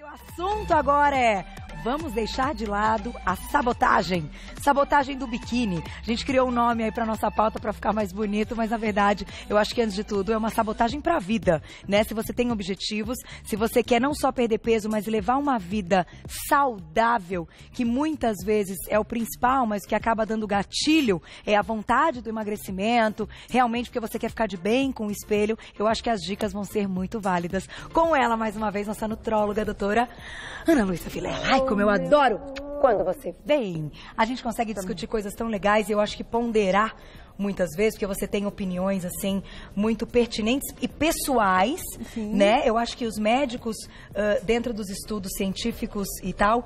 O assunto agora é: vamos deixar de lado a sabotagem. Sabotagem do biquíni. A gente criou um nome aí pra nossa pauta pra ficar mais bonito, mas na verdade, eu acho que antes de tudo é uma sabotagem pra vida, né? Se você tem objetivos, se você quer não só perder peso, mas levar uma vida saudável, que muitas vezes é o principal, mas que acaba dando gatilho, é a vontade do emagrecimento, realmente porque você quer ficar de bem com o espelho, eu acho que as dicas vão ser muito válidas. Com ela, mais uma vez, nossa nutróloga, doutora Ana Luísa Vilela. Ai, como eu adoro quando você vem. A gente consegue discutir coisas tão legais e eu acho que ponderar muitas vezes, porque você tem opiniões, assim, muito pertinentes e pessoais, né? Eu acho que os médicos, dentro dos estudos científicos e tal,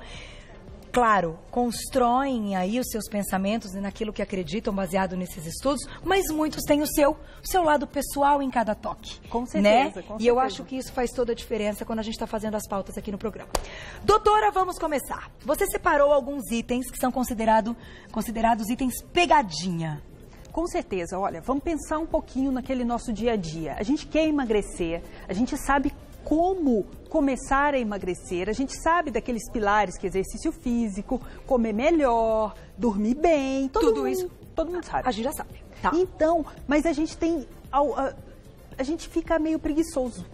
claro, constroem aí os seus pensamentos naquilo que acreditam baseado nesses estudos, mas muitos têm o seu lado pessoal em cada toque. Com certeza, né? Com certeza. E eu acho que isso faz toda a diferença quando a gente está fazendo as pautas aqui no programa. Doutora, vamos começar. Você separou alguns itens que são considerados itens pegadinha. Com certeza. Olha, vamos pensar um pouquinho naquele nosso dia a dia. A gente quer emagrecer, a gente sabe como começar a emagrecer, a gente sabe daqueles pilares que é exercício físico, comer melhor, dormir bem, tudo isso todo mundo sabe. A gente já sabe. Tá. Então, mas a gente tem, a gente fica meio preguiçoso.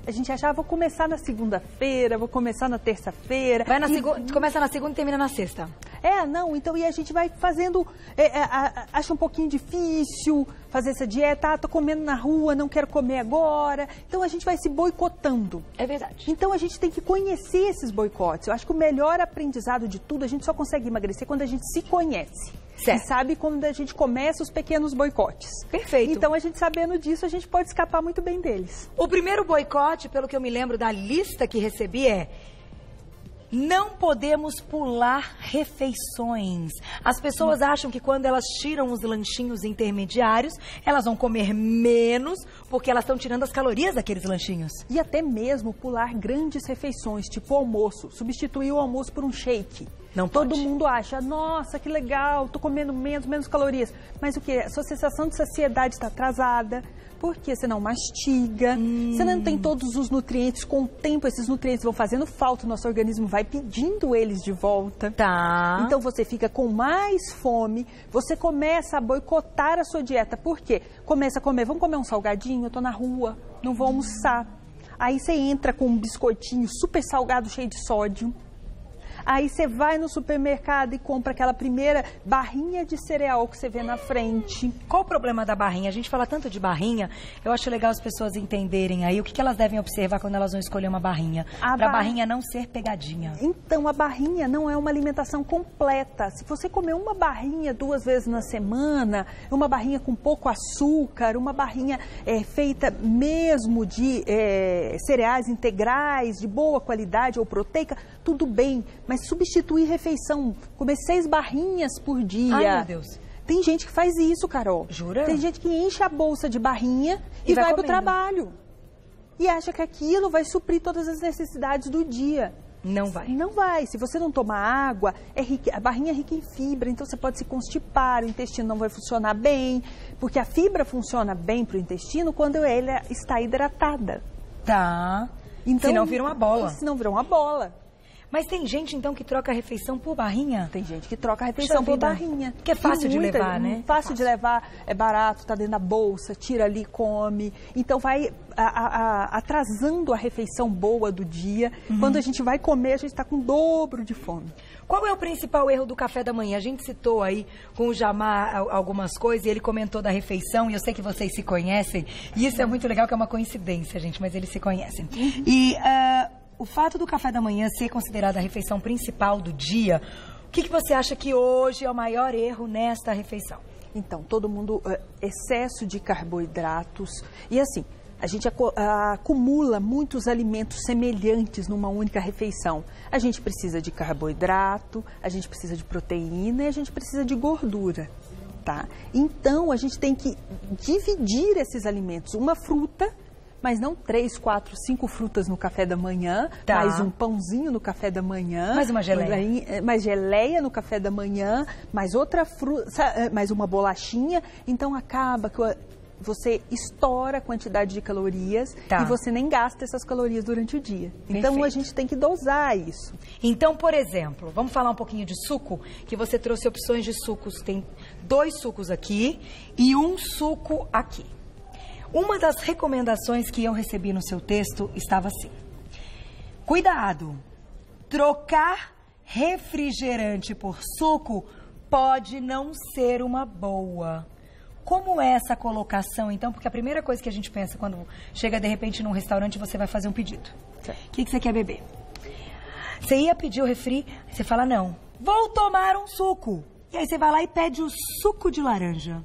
A gente acha, vou começar na segunda-feira, vou começar na terça-feira. Começa na segunda e termina na sexta. Não, então e a gente vai fazendo, acha um pouquinho difícil fazer essa dieta, tô comendo na rua, não quero comer agora. Então a gente vai se boicotando. É verdade. Então a gente tem que conhecer esses boicotes. Eu acho que o melhor aprendizado de tudo, a gente só consegue emagrecer quando a gente se conhece. Certo. E sabe quando a gente começa os pequenos boicotes. Perfeito. Então, a gente sabendo disso, a gente pode escapar muito bem deles. O primeiro boicote, pelo que eu me lembro da lista que recebi, é: não podemos pular refeições. As pessoas acham que quando elas tiram os lanchinhos intermediários, elas vão comer menos, porque elas estão tirando as calorias daqueles lanchinhos. E até mesmo pular grandes refeições, tipo almoço. Substituir o almoço por um shake. Não pode. Todo mundo acha, nossa, que legal, tô comendo menos calorias. Mas o que? A sua sensação de saciedade está atrasada, porque você não mastiga, você não tem todos os nutrientes. Com o tempo, esses nutrientes vão fazendo falta, o nosso organismo vai pedindo eles de volta. Tá. Então você fica com mais fome, você começa a boicotar a sua dieta. Por quê? Começa a comer, vamos comer um salgadinho, eu tô na rua, não vou almoçar. Aí você entra com um biscoitinho super salgado, cheio de sódio. Aí você vai no supermercado e compra aquela primeira barrinha de cereal que você vê na frente. Qual o problema da barrinha? A gente fala tanto de barrinha, eu acho legal as pessoas entenderem aí o que elas devem observar quando elas vão escolher uma barrinha. Para a barrinha não ser pegadinha. Então, a barrinha não é uma alimentação completa. Se você comer uma barrinha 2 vezes na semana, uma barrinha com pouco açúcar, uma barrinha feita mesmo de cereais integrais, de boa qualidade ou proteica, tudo bem, mas substituir refeição, comer 6 barrinhas por dia. Ai, meu Deus. Tem gente que faz isso, Carol. Jura? Tem gente que enche a bolsa de barrinha e vai pro trabalho. E acha que aquilo vai suprir todas as necessidades do dia. Não vai. Não vai. Se você não tomar água, a barrinha é rica em fibra, então você pode se constipar, o intestino não vai funcionar bem, porque a fibra funciona bem pro intestino quando ela está hidratada. Tá. Então, senão vira uma bola. Senão vira uma bola. Mas tem gente, então, que troca a refeição por barrinha? Tem gente que troca a refeição por barrinha. Que é fácil de levar, né? Fácil de levar, é barato, tá dentro da bolsa, tira ali, come. Então vai atrasando a refeição boa do dia. Quando a gente vai comer, a gente tá com o dobro de fome. Qual é o principal erro do café da manhã? A gente citou aí com o Jamar algumas coisas e ele comentou da refeição, e eu sei que vocês se conhecem. E isso é muito legal, que é uma coincidência, gente, mas eles se conhecem. E o fato do café da manhã ser considerado a refeição principal do dia, o que você acha que hoje é o maior erro nesta refeição? Então, todo mundo, excesso de carboidratos. E assim, a gente acumula muitos alimentos semelhantes numa única refeição. A gente precisa de carboidrato, a gente precisa de proteína e a gente precisa de gordura. Tá? Então, a gente tem que dividir esses alimentos. Uma fruta, mas não 3, 4, 5 frutas no café da manhã, mais um pãozinho no café da manhã. Mais uma geleia. Mais geleia no café da manhã, mais outra fruta, mais uma bolachinha. Então acaba que você estoura a quantidade de calorias e você nem gasta essas calorias durante o dia. Então, a gente tem que dosar isso. Então, por exemplo, vamos falar um pouquinho de suco, que você trouxe opções de sucos. Tem 2 sucos aqui e 1 suco aqui. Uma das recomendações que eu recebi no seu texto estava assim: cuidado, trocar refrigerante por suco pode não ser uma boa. Como é essa colocação, então? Porque a primeira coisa que a gente pensa quando chega, de repente, num restaurante e você vai fazer um pedido. O que você quer beber? Você ia pedir o refri, você fala, não, vou tomar um suco. E aí você vai lá e pede o suco de laranja.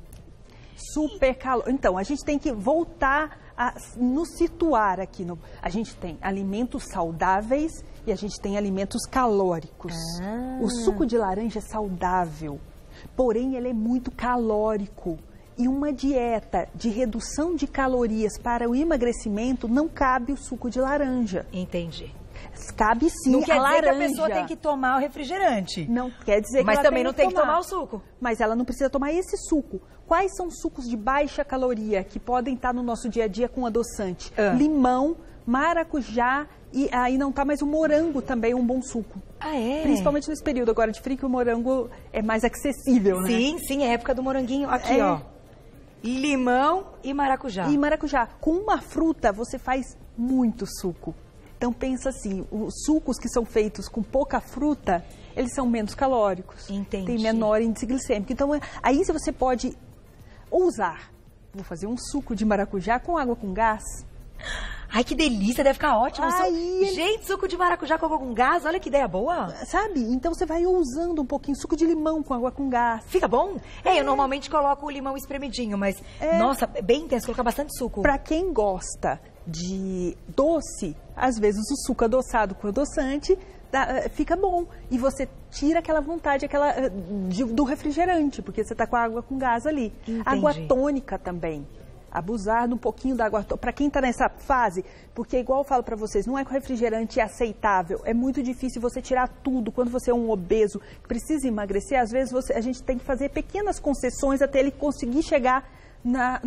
Super calórico. Então, a gente tem que voltar a nos situar aqui. A gente tem alimentos saudáveis e a gente tem alimentos calóricos. O suco de laranja é saudável, porém ele é muito calórico. E uma dieta de redução de calorias para o emagrecimento não cabe o suco de laranja. Entendi. Cabe sim não quer a laranja. Dizer que a pessoa tem que tomar o refrigerante. Não quer dizer que mas ela também não tem que tomar o suco. Mas ela não precisa tomar esse suco. Quais são sucos de baixa caloria que podem estar no nosso dia a dia com adoçante? Limão, maracujá e aí não tá mais o morango também, um bom suco. Ah, é? Principalmente nesse período agora de frio que o morango é mais acessível, né? Sim, sim, é época do moranguinho. Aqui, ó. Limão e maracujá. E maracujá. Com uma fruta, você faz muito suco. Então, pensa assim, os sucos que são feitos com pouca fruta, eles são menos calóricos. Entendi. Tem menor índice glicêmico. Então, aí você pode usar. Vou fazer um suco de maracujá com água com gás. Ai, que delícia, deve ficar ótimo. Aí... Gente, suco de maracujá com água com gás, olha que ideia boa. Sabe? Então você vai usando um pouquinho suco de limão com água com gás. Fica bom? Eu normalmente coloco o limão espremidinho, mas, nossa, é bem intenso, colocar bastante suco. Pra quem gosta de doce, às vezes o suco adoçado com adoçante fica bom. E você tira aquela vontade do refrigerante, porque você tá com a água com gás ali. Entendi. Água tônica também. Abusar de um pouquinho da água tônica. Para quem está nessa fase, porque igual eu falo para vocês, não é que o refrigerante é aceitável. É muito difícil você tirar tudo. Quando você é um obeso que precisa emagrecer, às vezes a gente tem que fazer pequenas concessões até ele conseguir chegar na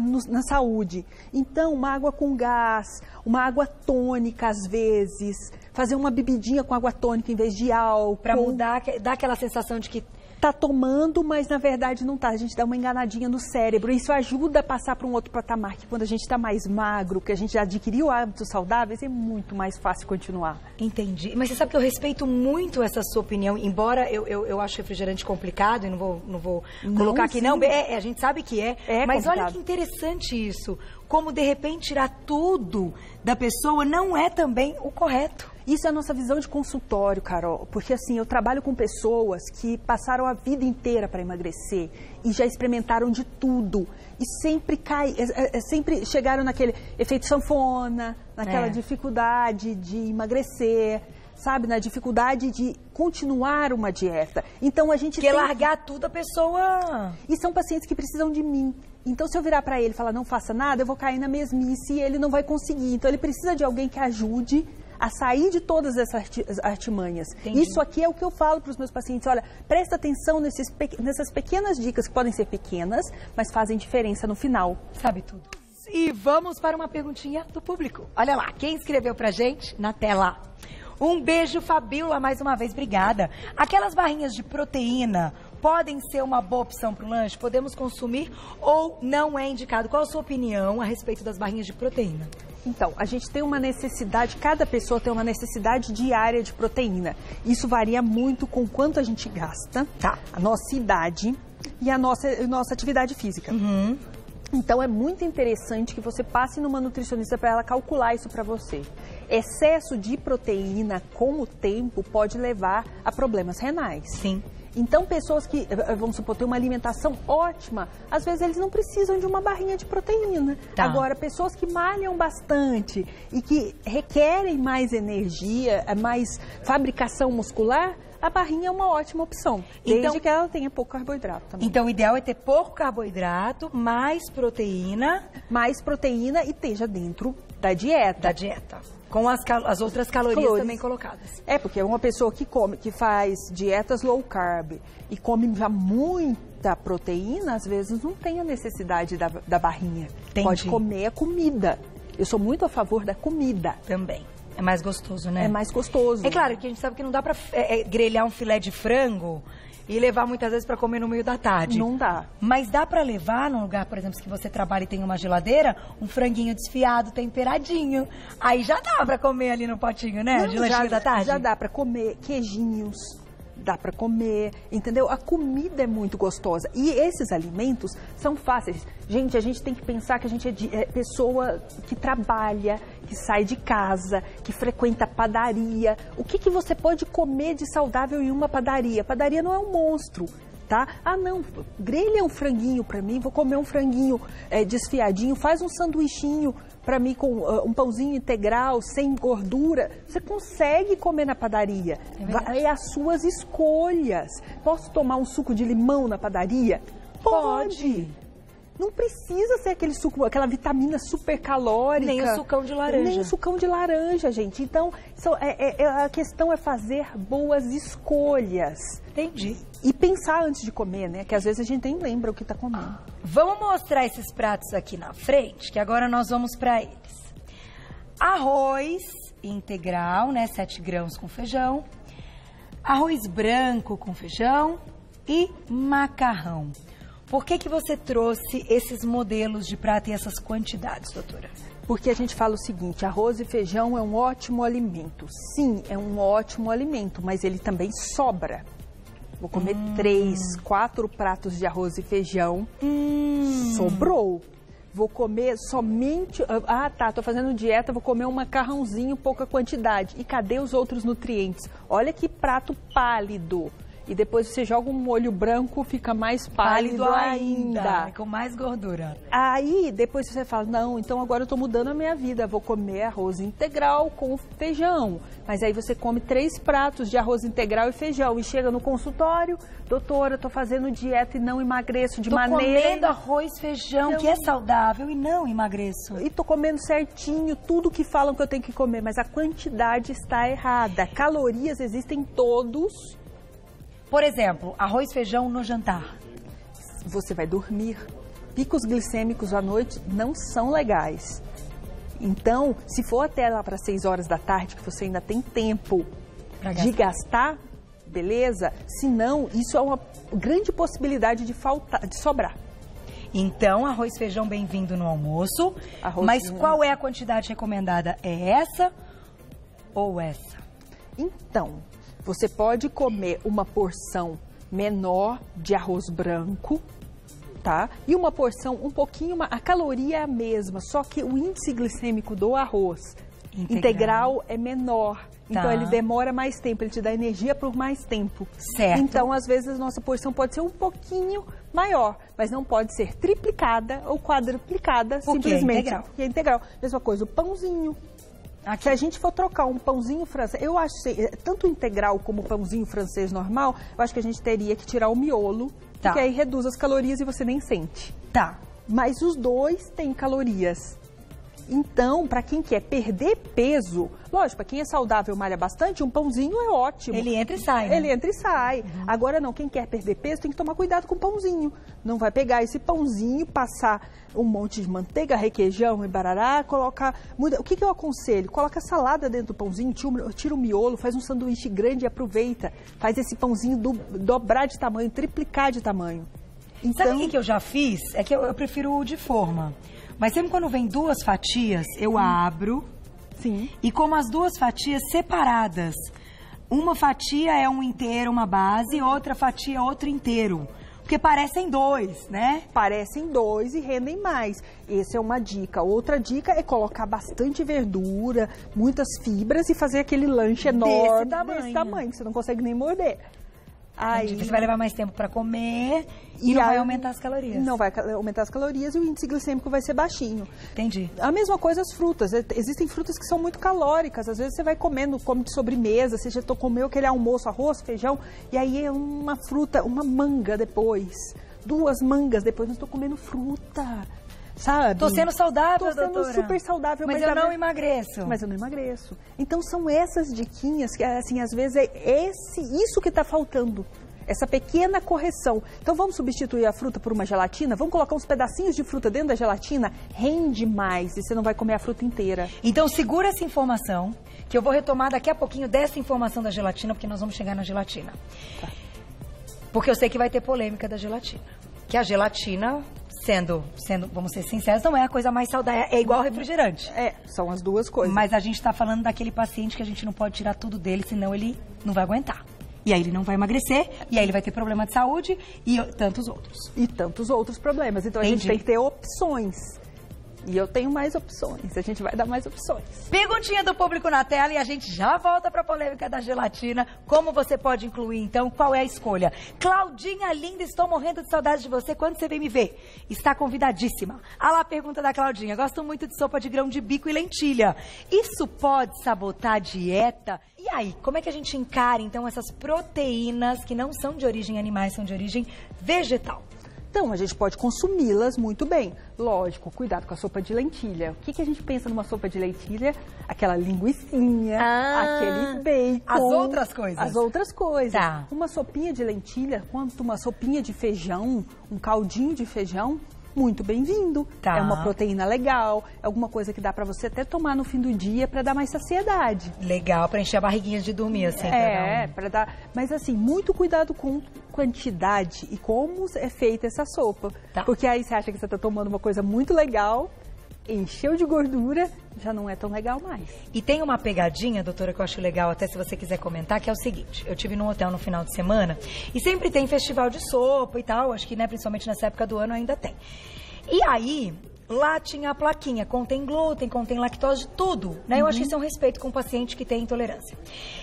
saúde. Então, uma água com gás, uma água tônica às vezes, fazer uma bebidinha com água tônica em vez de álcool. Para mudar, dar aquela sensação de que tá tomando, mas na verdade não tá. A gente dá uma enganadinha no cérebro. Isso ajuda a passar para um outro patamar, que quando a gente está mais magro, que a gente já adquiriu hábitos saudáveis, é muito mais fácil continuar. Entendi. Mas você sabe que eu respeito muito essa sua opinião, embora eu ache refrigerante complicado, e não vou colocar aqui, não. A gente sabe que mas complicado. Olha que interessante isso. Como, de repente, tirar tudo da pessoa não é também o correto. Isso é a nossa visão de consultório, Carol, porque assim, eu trabalho com pessoas que passaram a vida inteira para emagrecer e já experimentaram de tudo e sempre chegaram naquele efeito sanfona, naquela dificuldade de emagrecer, sabe, na dificuldade de continuar uma dieta. Então a gente quer largar tudo a pessoa. E são pacientes que precisam de mim. Então, se eu virar para ele e falar, não faça nada, eu vou cair na mesmice e ele não vai conseguir. Então, ele precisa de alguém que ajude a sair de todas essas artimanhas. Entendi. Isso aqui é o que eu falo para os meus pacientes. Olha, presta atenção nessas pequenas dicas que podem ser pequenas, mas fazem diferença no final. Sabe tudo. E vamos para uma perguntinha do público. Olha lá, quem escreveu pra gente na tela. Um beijo, Fabíola, mais uma vez, obrigada. Aquelas barrinhas de proteína podem ser uma boa opção para o lanche? Podemos consumir ou não é indicado? Qual a sua opinião a respeito das barrinhas de proteína? Então, a gente tem uma necessidade, cada pessoa tem uma necessidade diária de proteína. Isso varia muito com quanto a gente gasta, a nossa idade e a nossa atividade física. Uhum. Então, é muito interessante que você passe numa nutricionista para ela calcular isso para você. Excesso de proteína com o tempo pode levar a problemas renais. Sim. Então, pessoas que, vamos supor, têm uma alimentação ótima, às vezes eles não precisam de uma barrinha de proteína. Agora, pessoas que malham bastante e que requerem mais energia, mais fabricação muscular, a barrinha é uma ótima opção, desde que ela tenha pouco carboidrato também. Então, o ideal é ter pouco carboidrato, mais proteína. Mais proteína e esteja dentro Da dieta. Da dieta. Com as outras calorias também colocadas. É, porque uma pessoa que faz dietas low carb e come já muita proteína, às vezes não tem a necessidade da barrinha. Entendi. Pode comer a comida. Eu sou muito a favor da comida. Também. É mais gostoso, né? É mais gostoso. É claro que a gente sabe que não dá pra grelhar um filé de frango e levar muitas vezes para comer no meio da tarde. Não dá. Mas dá para levar num lugar, por exemplo, que você trabalha e tem uma geladeira, um franguinho desfiado, temperadinho. Aí já dá para comer ali no potinho, né? Não, de lanchinho da tarde. Já dá para comer queijinhos, dá para comer, entendeu? A comida é muito gostosa. E esses alimentos são fáceis. Gente, a gente tem que pensar que a gente é pessoa que trabalha, que sai de casa, que frequenta a padaria. O que você pode comer de saudável em uma padaria? Padaria não é um monstro, tá? Ah, não, grelha um franguinho para mim, vou comer um franguinho desfiadinho, faz um sanduichinho para mim com um pãozinho integral, sem gordura. Você consegue comer na padaria. É as suas escolhas. Posso tomar um suco de limão na padaria? Pode. Não precisa ser aquele suco, aquela vitamina super calórica. Nem o sucão de laranja. Nem o sucão de laranja, gente. Então, a questão é fazer boas escolhas. Entendi. E pensar antes de comer, né? Que às vezes a gente nem lembra o que está comendo. Vamos mostrar esses pratos aqui na frente, que agora nós vamos para eles. Arroz integral, né? 7 grãos com feijão. Arroz branco com feijão e macarrão. Por que você trouxe esses modelos de prato e essas quantidades, doutora? Porque a gente fala o seguinte, arroz e feijão é um ótimo alimento. Sim, é um ótimo alimento, mas ele também sobra. Vou comer 3, 4 pratos de arroz e feijão. Sobrou. Vou comer somente... Ah, tá, tô fazendo dieta, vou comer um macarrãozinho, pouca quantidade. E cadê os outros nutrientes? Olha que prato pálido. E depois você joga um molho branco, fica mais pálido ainda. Com mais gordura. Aí, depois você fala, não, então agora eu tô mudando a minha vida, vou comer arroz integral com feijão. Mas aí você come 3 pratos de arroz integral e feijão e chega no consultório, doutora, tô fazendo dieta e não emagreço de maneira... Tô comendo arroz, feijão, que é saudável e não emagreço. E tô comendo certinho tudo que falam que eu tenho que comer, mas a quantidade está errada. Calorias existem todos... Por exemplo, arroz e feijão no jantar. Você vai dormir. Picos glicêmicos à noite não são legais. Então, se for até lá para 6 horas da tarde, que você ainda tem tempo de gastar, beleza? Se não, isso é uma grande possibilidade de sobrar. Então, arroz e feijão bem-vindo no almoço. Mas qual é a quantidade recomendada? É essa ou essa? Então... Você pode comer uma porção menor de arroz branco, tá? E uma porção um pouquinho... A caloria é a mesma, só que o índice glicêmico do arroz integral é menor. Então, Tá. ele demora mais tempo, ele te dá energia por mais tempo. Certo. Então, às vezes, a nossa porção pode ser um pouquinho maior, mas não pode ser triplicada ou quadruplicada, Porque simplesmente. é integral. Porque é integral. Mesma coisa, o pãozinho. Aqui. Se a gente for trocar um pãozinho francês, eu acho que tanto integral como o pãozinho francês normal, eu acho que a gente teria que tirar o miolo, Tá. porque aí reduz as calorias e você nem sente. Tá. Mas os dois têm calorias. Então, para quem quer perder peso, lógico, para quem é saudável e malha bastante, um pãozinho é ótimo. Ele entra e sai, né? Ele entra e sai. Agora não, quem quer perder peso tem que tomar cuidado com o pãozinho. Não vai pegar esse pãozinho, passar um monte de manteiga, requeijão e barará, colocar... O que eu aconselho? Coloca salada dentro do pãozinho, tira o miolo, faz um sanduíche grande e aproveita. Faz esse pãozinho dobrar de tamanho, triplicar de tamanho. Então... Sabe o que eu já fiz? É que eu prefiro o de forma. Mas sempre quando vem 2 fatias, eu abro. Sim. E como as 2 fatias separadas. Uma fatia é um inteiro, uma base, outra fatia é outro inteiro. Porque parecem 2, né? Parecem 2 e rendem mais. Essa é uma dica. Outra dica é colocar bastante verdura, muitas fibras e fazer aquele lanche enorme desse tamanho, que você não consegue nem morder. Aí, você vai levar mais tempo para comer e não vai aumentar as calorias. Não vai aumentar as calorias e o índice glicêmico vai ser baixinho. Entendi. A mesma coisa as frutas. Existem frutas que são muito calóricas. Às vezes você vai come de sobremesa, você já comeu aquele almoço, arroz, feijão, e aí é uma fruta, uma manga depois, 2 mangas depois, mas estou comendo fruta. sabe? Tô sendo saudável, doutora. Tô sendo super saudável. Mas eu não emagreço. Mas eu não emagreço. Então são essas diquinhas que, assim, às vezes é isso que tá faltando. Essa pequena correção. Então vamos substituir a fruta por uma gelatina? Vamos colocar uns pedacinhos de fruta dentro da gelatina? Rende mais e você não vai comer a fruta inteira. Então segura essa informação, que eu vou retomar daqui a pouquinho dessa informação da gelatina, porque nós vamos chegar na gelatina. Tá. Porque eu sei que vai ter polêmica da gelatina. Que a gelatina, sendo, vamos ser sinceros, não é a coisa mais saudável. É igual refrigerante. São as duas coisas. Mas a gente tá falando daquele paciente que a gente não pode tirar tudo dele, senão ele não vai aguentar. E aí ele não vai emagrecer, e aí ele vai ter problema de saúde e tantos outros. E tantos outros problemas. Então a gente tem que ter opções. E eu tenho mais opções. A gente vai dar mais opções. Perguntinha do público na tela e a gente já volta para a polêmica da gelatina. Como você pode incluir, então? Qual é a escolha? Claudinha linda, estou morrendo de saudade de você. Quando você vem me ver? Está convidadíssima. Ah lá a pergunta da Claudinha. Gosto muito de sopa de grão de bico e lentilha. Isso pode sabotar a dieta? E aí, como é que a gente encara, então, essas proteínas que não são de origem animal, são de origem vegetal? Então, a gente pode consumi-las muito bem. Lógico, cuidado com a sopa de lentilha. O que a gente pensa numa sopa de lentilha? Aquela linguicinha, aquele bacon. As outras coisas. As outras coisas. Tá. Uma sopinha de lentilha, quanto uma sopinha de feijão, um caldinho de feijão, muito bem-vindo. Tá. É uma proteína legal, é alguma coisa que dá pra você até tomar no fim do dia pra dar mais saciedade. Legal, pra encher a barriguinha de dormir, assim. Pra dar... Mas assim, muito cuidado com quantidade e como é feita essa sopa. Tá. Porque aí você acha que você tá tomando uma coisa muito legal, encheu de gordura, já não é tão legal mais. E tem uma pegadinha, doutora, que eu acho legal, até se você quiser comentar, que é o seguinte. Eu tive num hotel no final de semana e sempre tem festival de sopa e tal, acho que, né, principalmente nessa época do ano ainda tem. E aí, lá tinha a plaquinha, contém glúten, contém lactose, tudo, né? Eu acho que isso é um respeito com o paciente que tem intolerância.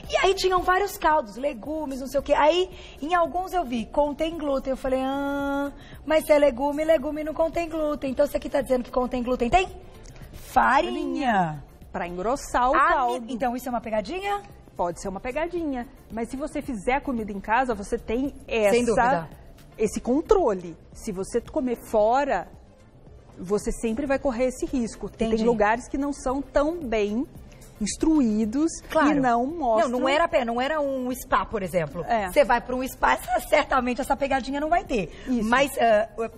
E aí tinham vários caldos, legumes, não sei o quê. Aí, em alguns eu vi, contém glúten. Eu falei, mas se é legume, legume não contém glúten. Então, você aqui tá dizendo que contém glúten, tem? Farinha. Para engrossar o caldo. Então, isso é uma pegadinha? Pode ser uma pegadinha. Mas se você fizer comida em casa, você tem Sem dúvida. Esse controle. Se você comer fora, você sempre vai correr esse risco. Tem lugares que não são tão bem instruídos e não mostram... Não era um spa, por exemplo. Você vai para um spa, certamente essa pegadinha não vai ter. Isso. Mas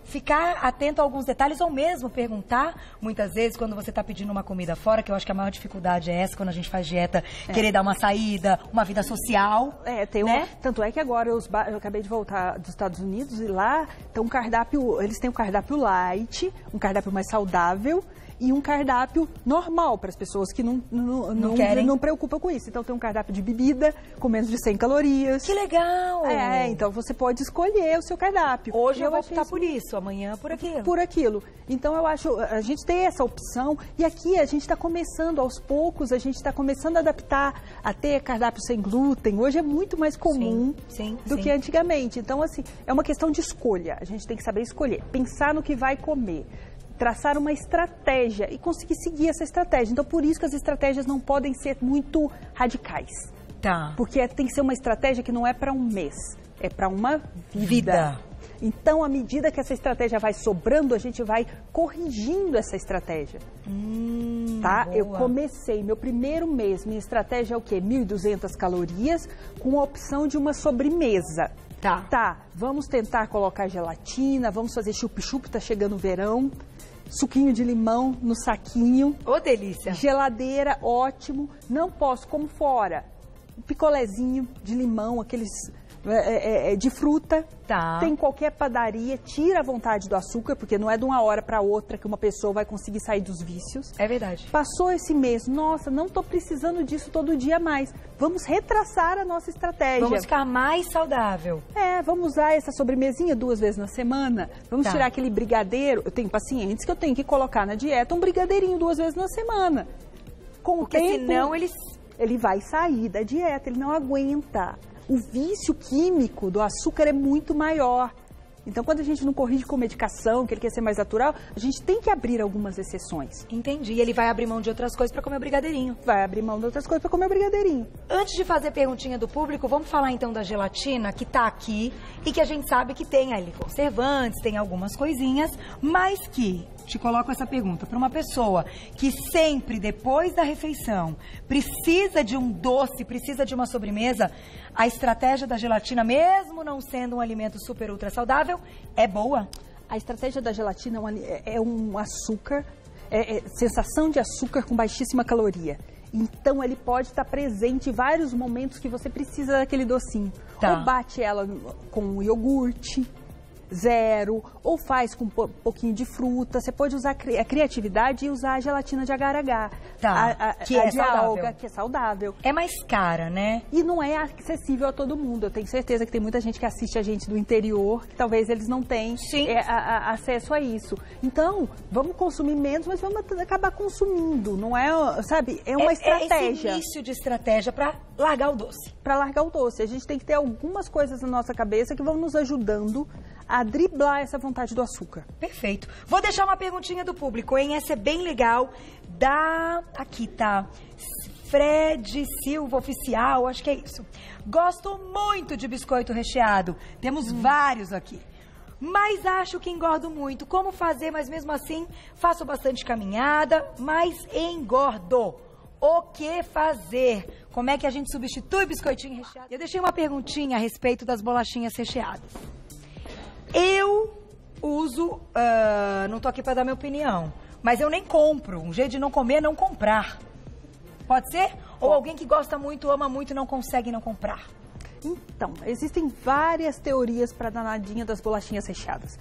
ficar atento a alguns detalhes ou mesmo perguntar, muitas vezes, quando você está pedindo uma comida fora, que eu acho que a maior dificuldade é essa, quando a gente faz dieta, querer dar uma saída, uma vida social. Tanto é que agora eu acabei de voltar dos Estados Unidos e lá tem um cardápio, eles têm um cardápio light, um cardápio mais saudável, e um cardápio normal para as pessoas que não preocupam com isso. Então tem um cardápio de bebida com menos de 100 calorias. Que legal! Então você pode escolher o seu cardápio. Hoje eu vou optar por isso, amanhã por aquilo. Por aquilo. Então eu acho, a gente tem essa opção e aqui a gente está começando aos poucos, a gente está começando a adaptar a ter cardápio sem glúten. Hoje é muito mais comum do que antigamente. Então assim, é uma questão de escolha. A gente tem que saber escolher, pensar no que vai comer, traçar uma estratégia e conseguir seguir essa estratégia. Então, por isso que as estratégias não podem ser muito radicais. Tá. Porque tem que ser uma estratégia que não é para um mês, é para uma vida. Então, à medida que essa estratégia vai sobrando, a gente vai corrigindo essa estratégia. Tá? Boa. Eu comecei, meu primeiro mês, minha estratégia é o quê? 1.200 calorias com a opção de uma sobremesa. Tá, vamos tentar colocar gelatina, vamos fazer chup-chup, tá chegando o verão. Suquinho de limão no saquinho. Ô, delícia. Geladeira, ótimo. Não posso, como fora. Um picolézinho de limão, aqueles de fruta. Tá. Tem qualquer padaria, tira a vontade do açúcar, porque não é de uma hora para outra que uma pessoa vai conseguir sair dos vícios. É verdade. Passou esse mês, nossa, não tô precisando disso todo dia mais. Vamos retraçar a nossa estratégia. Vamos ficar mais saudável. Vamos usar essa sobremesinha 2 vezes na semana. Vamos tirar aquele brigadeiro. Eu tenho pacientes que eu tenho que colocar na dieta um brigadeirinho 2 vezes na semana. Com o tempo, senão ele vai sair da dieta, ele não aguenta. O vício químico do açúcar é muito maior. Então, quando a gente não corrige com medicação, que ele quer ser mais natural, a gente tem que abrir algumas exceções. Entendi. E ele vai abrir mão de outras coisas para comer o brigadeirinho. Vai abrir mão de outras coisas para comer o brigadeirinho. Antes de fazer perguntinha do público, vamos falar então da gelatina, que tá aqui e que a gente sabe que tem ali conservantes, tem algumas coisinhas, mas que, te coloco essa pergunta, para uma pessoa que sempre, depois da refeição, precisa de um doce, precisa de uma sobremesa, a estratégia da gelatina, mesmo não sendo um alimento super ultra saudável, é boa? A estratégia da gelatina é um açúcar, sensação de açúcar com baixíssima caloria. Então, ele pode estar presente em vários momentos que você precisa daquele docinho. Tá. Ou bate ela com iogurte zero, ou faz com um pouquinho de fruta. Você pode usar a criatividade e usar a gelatina de agar-agar. Tá, que é saudável. Que é saudável. É mais cara, né? E não é acessível a todo mundo. Eu tenho certeza que tem muita gente que assiste a gente do interior, que talvez eles não tenham acesso a isso. Então, vamos consumir menos, mas vamos acabar consumindo. Não é, sabe, é uma estratégia. É esse início de estratégia para largar o doce. Para largar o doce. A gente tem que ter algumas coisas na nossa cabeça que vão nos ajudando a driblar essa vontade do açúcar. Perfeito. Vou deixar uma perguntinha do público, hein? Essa é bem legal. Aqui tá Fred Silva Oficial, acho que é isso. Gosto muito de biscoito recheado. Temos vários aqui. Mas acho que engordo muito. Como fazer? Mas mesmo assim, faço bastante caminhada, mas engordo. O que fazer? Como é que a gente substitui biscoitinho recheado? Eu deixei uma perguntinha a respeito das bolachinhas recheadas. Eu uso, não tô aqui para dar minha opinião, mas eu nem compro. Um jeito de não comer é não comprar. Pode ser? Ou alguém que gosta muito, ama muito e não consegue não comprar? Então, existem várias teorias para a danadinha das bolachinhas recheadas.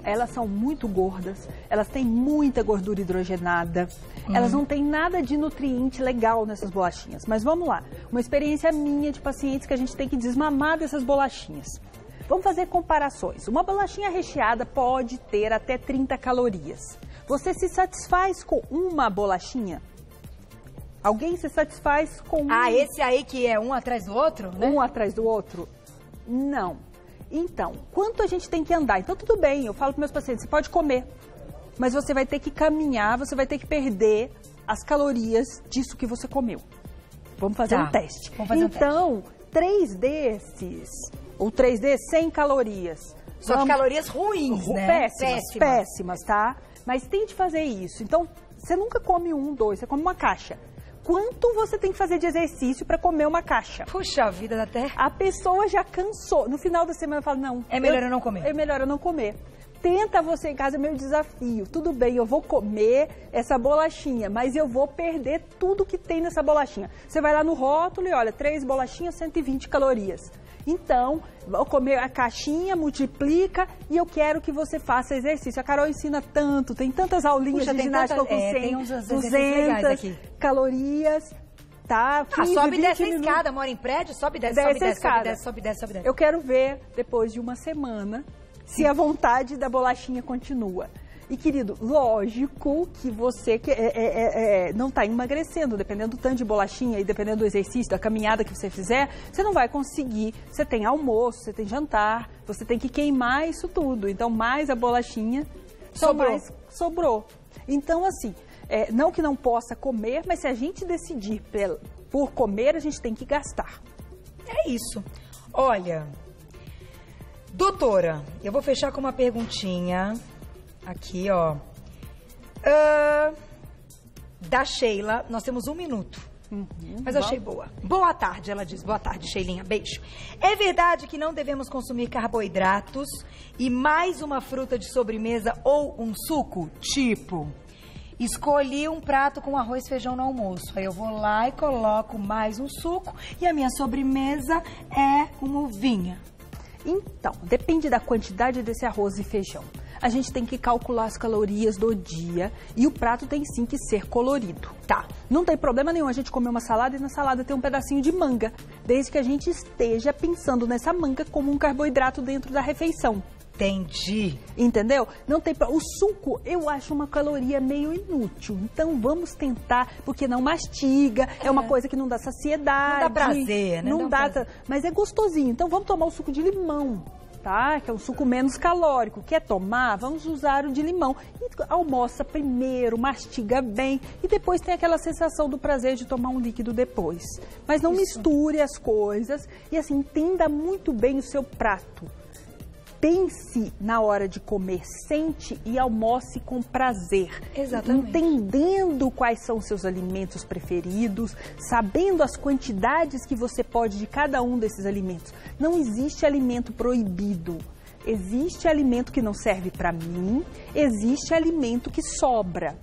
Elas são muito gordas, elas têm muita gordura hidrogenada, elas não têm nada de nutriente legal nessas bolachinhas. Mas vamos lá, uma experiência minha de pacientes que a gente tem que desmamar dessas bolachinhas. Vamos fazer comparações. Uma bolachinha recheada pode ter até 30 calorias. Você se satisfaz com uma bolachinha? Alguém se satisfaz com esse aí que é um atrás do outro, né? Um atrás do outro? Não. Então, quanto a gente tem que andar? Então, tudo bem, eu falo para meus pacientes, você pode comer, mas você vai ter que caminhar, você vai ter que perder as calorias disso que você comeu. Vamos fazer um teste. Vamos fazer então, 3 desses... ou 3D, 100 calorias. Só que calorias ruins, né? Péssimas, tá? Mas tente fazer isso. Então, você nunca come 1, 2, você come uma caixa. Quanto você tem que fazer de exercício para comer uma caixa? Puxa vida da terra. A pessoa já cansou. No final da semana fala, não. É melhor eu não comer. É melhor eu não comer. Tenta você em casa, é meu desafio. Tudo bem, eu vou comer essa bolachinha, mas eu vou perder tudo que tem nessa bolachinha. Você vai lá no rótulo e olha, 3 bolachinhas, 120 calorias. Então, vou comer a caixinha, multiplica e eu quero que você faça exercício. A Carol ensina tanto, tem tantas aulinhas de ginástica com 100, 200 calorias, tá? 15, sobe e desce a escada, mora em prédio, sobe e desce, sobe e desce, sobe e desce, sobe e desce, sobe e desce. Eu quero ver, depois de uma semana, se a vontade da bolachinha continua. E, querido, lógico que você não está emagrecendo, dependendo do tanto de bolachinha e dependendo do exercício, da caminhada que você fizer, você não vai conseguir. Você tem almoço, você tem jantar, você tem que queimar isso tudo. Então, mais a bolachinha, sobrou. Então, assim, não que não possa comer, mas se a gente decidir por comer, a gente tem que gastar. É isso. Olha, doutora, eu vou fechar com uma perguntinha... Aqui, ó. Da Sheila, nós temos 1 minuto. Mas achei boa. Boa tarde, ela diz. Boa tarde, Sheilinha. Beijo. É verdade que não devemos consumir carboidratos e mais uma fruta de sobremesa ou um suco? Tipo, escolhi um prato com arroz e feijão no almoço. Aí eu vou lá e coloco mais um suco e a minha sobremesa é uma uvinha. Então, depende da quantidade desse arroz e feijão. A gente tem que calcular as calorias do dia e o prato tem sim que ser colorido. Tá, não tem problema nenhum a gente comer uma salada e na salada ter um pedacinho de manga, desde que a gente esteja pensando nessa manga como um carboidrato dentro da refeição. Entendi. Entendeu? Não tem O suco eu acho uma caloria meio inútil. Então vamos tentar, porque não mastiga, é uma coisa que não dá saciedade. Não dá prazer, né? Não dá, mas é gostosinho. Então vamos tomar o suco de limão. tá? Que é um suco menos calórico. Quer tomar? Vamos usar o de limão. E almoça primeiro, mastiga bem e depois tem aquela sensação do prazer de tomar um líquido depois. Mas não misture as coisas e assim, entenda muito bem o seu prato. Pense na hora de comer, sente e almoce com prazer. Exatamente. Entendendo quais são os seus alimentos preferidos, sabendo as quantidades que você pode de cada um desses alimentos. Não existe alimento proibido. Existe alimento que não serve para mim, existe alimento que sobra,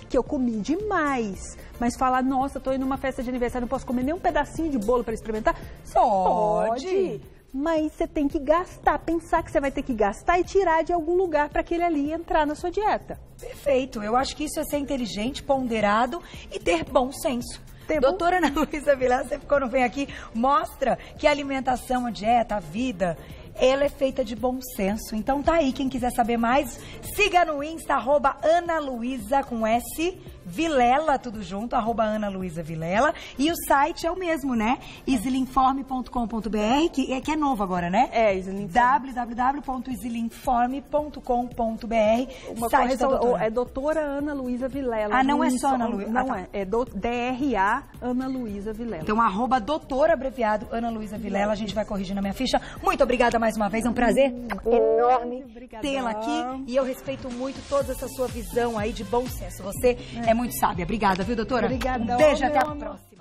que eu comi demais. Mas falar, nossa, estou indo numa festa de aniversário, não posso comer nem um pedacinho de bolo para experimentar? Pode. Mas você tem que gastar, pensar que você vai ter que gastar e tirar de algum lugar para aquele ali entrar na sua dieta. Perfeito, eu acho que isso é ser inteligente, ponderado e ter bom senso. Doutora Ana Luísa Vilela, você quando vem aqui, mostra que a alimentação, a dieta, a vida, ela é feita de bom senso. Então tá aí, quem quiser saber mais, siga no Insta, @AnaLuísa com S, Vilela, tudo junto, @AnaLuísaVilela. E o site é o mesmo, né? isilinforme.com.br, que é novo agora, né? É, isilinforme. www.isilinforme.com.br. Uma correção, é doutora Ana Luísa Vilela. Ah, não é só Ana Luísa? Não é DRA Ana Luísa Vilela. Então, @doutora, abreviado, Ana Luísa Vilela. A gente vai corrigir na minha ficha. Muito obrigada mais uma vez, é um prazer enorme tê-la aqui. E eu respeito muito toda essa sua visão aí de bom senso. Você é muito sábia. Obrigada, viu, doutora? Obrigada. Um beijo, até a próxima.